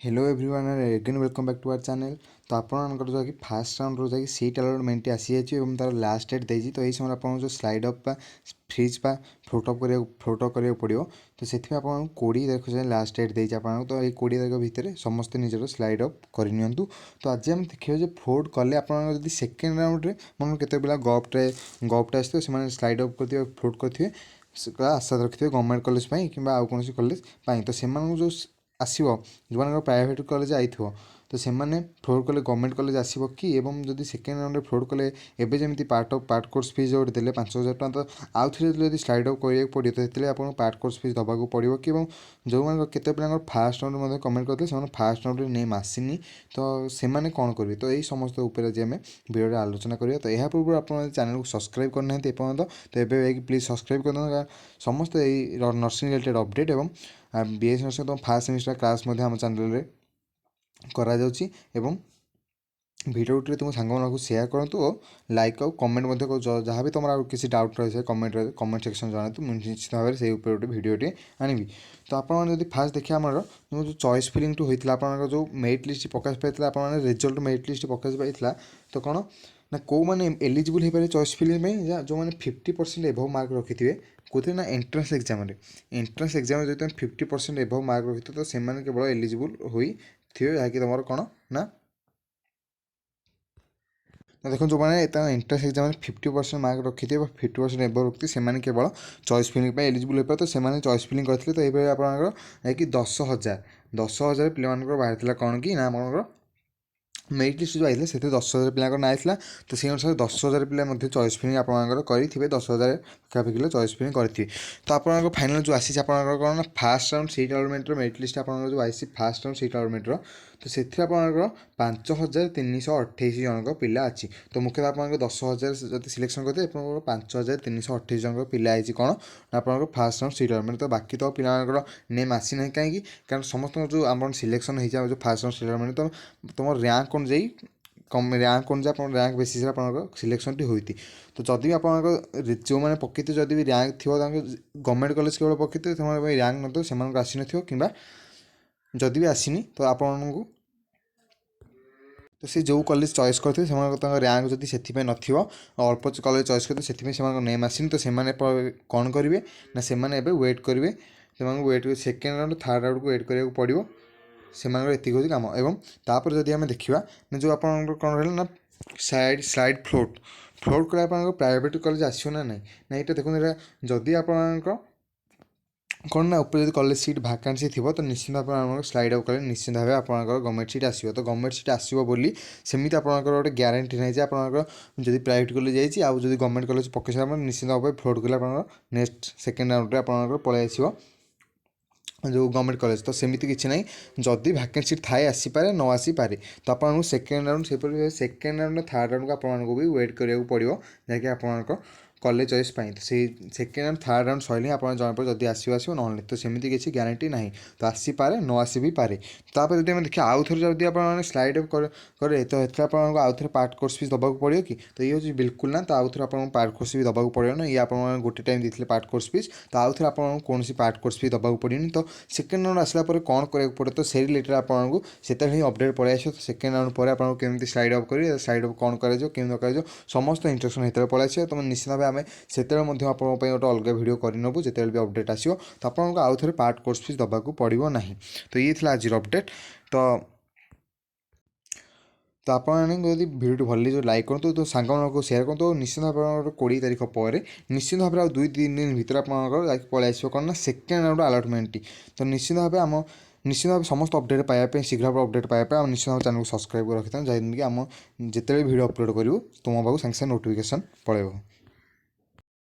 Hello everyone again welcome back to our channel. तो आपंकर जो कि फास्ट राउंड रो सीट अलॉटमेंट आसी जाइए तार लास्ट डेट देती। तो यही समय आप जो slide up freeze float up करा पड़ो। तो से आप 20 तारीख जाए लास्ट डेट देती आप। तो ये 20 तारीख भितर समस्त निजर स्लाइड अप करनी। तो आज आम देखिए फ्लोट कले आप सेकेंड राउंड मन के गफ्ट आसो से स्लाइड अप कर फ्लोट करेंगे आशा रखिए गवर्नमेंट कॉलेज कि आउ कौन कॉलेज तो से जो आसो जो प्राइवेट कॉलेज आई तो से फ्लोट कले गवर्नमेंट कॉलेज आसो कि जब सेकेंड राउंड में फ्लोट कले एवं जमी पार्ट कोर्स फीस जो देते 5,000 टका। तो आउ थे जो स्लाइड अप करा पड़ो तो ये आपको पार्ट कोर्स फीस देवाक पड़ो कि जो केते पिला फास्ट राउंड में कमेंट करते से फास्ट राउंड नेम आसनी। तो से कौन करेंगे तो यही समस्त उपर आज आम भिडियो आलोचना करिया। तो यह पूर्व आप चैनल को सब्सक्राइब करना एपर्यंत तो ये प्लीज सब्सक्राइब कर समस्त नर्सिंग रिलेटेड अपडेट और बीएस नर्सिंग तो फास्ट सेमिस्टर क्लास आम चैनल करा जाउछि एवं भिडियो तुम सांग सेयार करूँ और लाइक और कमेंट जहाँ भी तुम किसी डाउट रही कमेंट सेक्शन जानते निश्चित भाव में से गोटे भिडियोटे आनी। तो आपड़ी फास्ट देखिए आमर जो चॉइस फिलिंग टू होता है जो मेरिट लिस्ट प्रकाश पाई आप रिजल्ट मेरिट लिस्ट प्रकाश पाई। तो कौन ना कौ मैंने एलिजिबल हो पारे चॉइस फिलिंग में जो मैंने 50% एभव मार्क रखिथे कौन ना एंट्रांस एग्जाम जो तुम 50% एभव मार्क रखिथे तो से केवल एलिजिबल हुई थे जहाँकि तुम कौन ना देखो जो मैंने एंट्रांस एग्जाम 50% मार्क रखी थे 50% एभव रखी से केवल चॉइस फिलिंग एलिजिबल हो पाए। तो से चॉइस फिलिंग करते तो ये आप 10,000 पिला बाहर कौन कि ना आप मेरिट लिस्ट जो आई से 10,000 पिला ना आइला। तो से अनुसार 10,000 पिला चॉइस फिलिंग आपंकर करेंगे 10,000 पाखापाखि चॉइस फिलिंग करेंगे। तो आप फाइनाल जो आसी कौन ना fast round seat allotment merit list आप जो आई फास्ट राउंड सीट अलॉटमेंट तो से 5,328 जन पिला अच्छी। तो मुख्यतः आप 10,000 जब सिलेक्शन करते 5,328 जन पिला आई कौन आप फास्ट राउंड सीट अलॉटमेंट। तो बाकी तो पिला नेम आसी ना कहीं कारण समस्त जो आम सिलेक्शन हो जो फास्ट राउंड सीट अलॉटमेंट तो तुम रैंक अनुजाई कम रैंक अनुजाई आप रैंक बेसिस सिलेक्शन टी होती। तो जदि भी आप जो मैंने पकईते जदि भी रैंक थी गवर्नमेंट कॉलेज केवल पकईते रैंक न से आसी न कि जदि भी आसनी तो आपन को तो से जो कॉलेज चॉइस करते रैंक जदि से अल्प कॉलेज चॉइस करते से नेम आसनी। तो से कौन करेंगे ना से वेट करेंगे से wait second round third round को वेट कराया पड़ो से हूँ कम। एवं तापर जदि आम देखा जो आप कौन रहा ना स्लाइड फ्लोट कले आप प्राइवेट कॉलेज आसो ना ना ये देखो जदि आप कौन ना ऊपर जो कॉलेज सीट भैकेंसी थी तो निश्चित भाव स्लाइड अप कले निश्चित भाव आप गवर्नमेंट सीट आसो। तो गवर्नमेंट सीट आसो बोली सेमती आपंकर गोटे ग्यारंटी नहीं आप जब प्राइवेट कॉलेज जाइए आउ जब गवर्नमेंट कॉलेज पकई सारा निश्चित भाव फ्लोट कले आप नेक्स्ट सेकेंड राउंड में आप पलि आसो जो गवर्नमेंट कॉलेज। तो सेमती किसी ना जदि भैकेंसी थाए आसीपे न आसीपे तो आपको सेकेंड राउंड से सेकेंड राउंड थर्ड राउंड को आपको भी वेट कराया पड़ो जहाँकि आप कॉलेज चॉइस पाई। तो सेकेंड राउंड थर्ड राउंड सैले आप जमापड़े जब आसो ना तो सेमती किसी ग्यारंटी ना तो आसीपे न आसी भी पारे। तापर जब देखिए आउ थे जब आप स्लाइड अप करे तो आपको आउ थे पार्ट कोर्स फीस देवाक पड़ो कि तो ये हूँ बिल्कुल ना। तो आउ थे आपको पार्ट कोर्स फीस देवाक पड़ो ना ये आप गोटे टाइम देते पार्ट कोर्स फीस तो आउ थे आपको कौन पार्ट कोर्स फीस देवाक पड़ोनी। तो सेकेंड राउंड आसला कौन कराया पड़े तो से रिलेटेड आपको से ही अपडेट पलि आस। तो सेकेंड राउंड पर आपको केमी स्लाइड अप करेंगे स्लाइड अप कौन कर समस्त इंस्ट्रक्शन होते पलि आस। तो निश्चित भाव आम से गोटे अलग भिडियो करनबू जिते भी अपडेट आसो तो आपको आउ थे पार्ट कोर्स फीस देवाक पड़ो ना। तो ये आज अपडेट। तो आपड़ी भिडियो भल लगे लाइक करूँ तो सांग सेयार करूँ। तो निश्चित भाव 20 तारीख पर निश्चित भाव में 2-3 दिन भर आप पलि आस कौन ना सेकेंड राउंड अलॉटमेंट। तो निश्चित भाव आम निश्चित भाव समस्त अपडेट पाइबा शीघ्र अपडेट पाइबा निश्चित भाव चैनल को सब्सक्राइब कर रखी जहाँकि आम जिते भी भिडियो अपलोड करूँ तुम पाक सागे सागे नोटिफिकेसन पड़े।